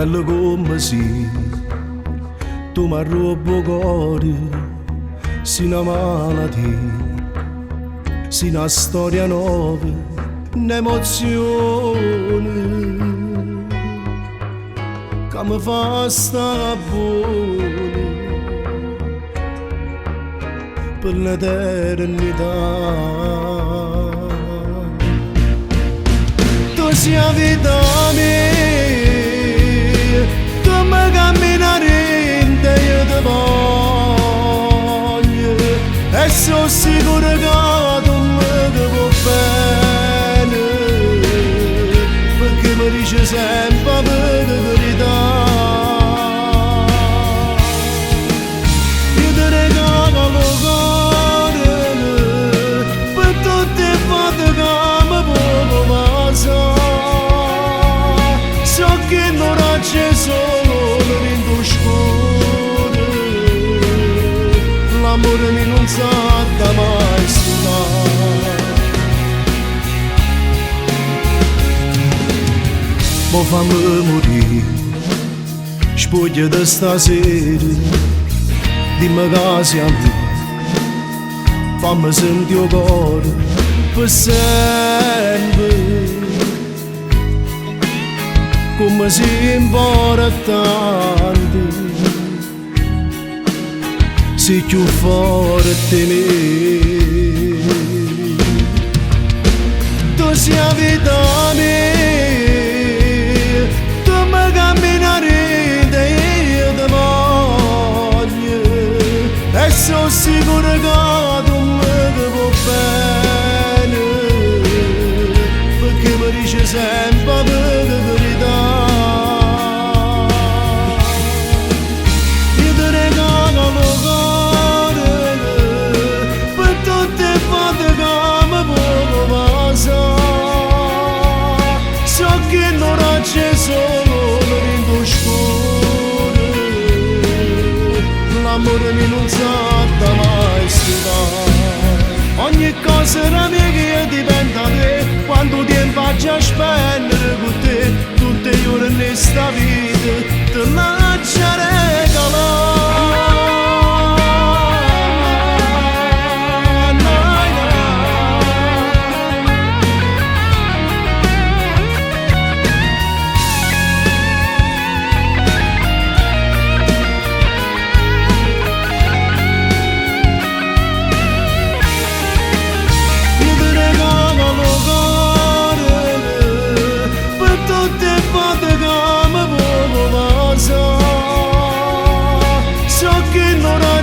bella come sei, tu mi rubi il cuore, sei una malattia, sei una storia nuova, un'emozione che mi fa stare buona per l'eternità. Tu sei la vita mia, tu mi camminare in te io ti voglio, e sono sicuro che tu mi vuoi bene, perché mi dici sempre la verità. Io ti regalo il cuore per tutte le volte che mi vuoi passare. So che non c'è solo in tuo scuro, l'amore mi non sa da mai stare. Mo fammi morire, spoglia da stasera, dimmi che siamo tu, fammi sentire il cuore per sempre. Come si importante, sei più forte di me. Tu sei la vita mia, tu mi camminare da io ti voglio, e sono sicuro che tu mi vuoi bene, perché mi dici sempre la verità. C'è solo in tuo scuro, l'amore mi non sa da mai stare. Ogni cosa da me che dipende da te, quando tempo faccio spendere con te, tutte le ore in questa vita te lascio regalare.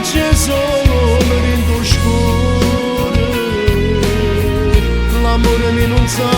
C'è solo in tuo scuro, l'amore mi non sa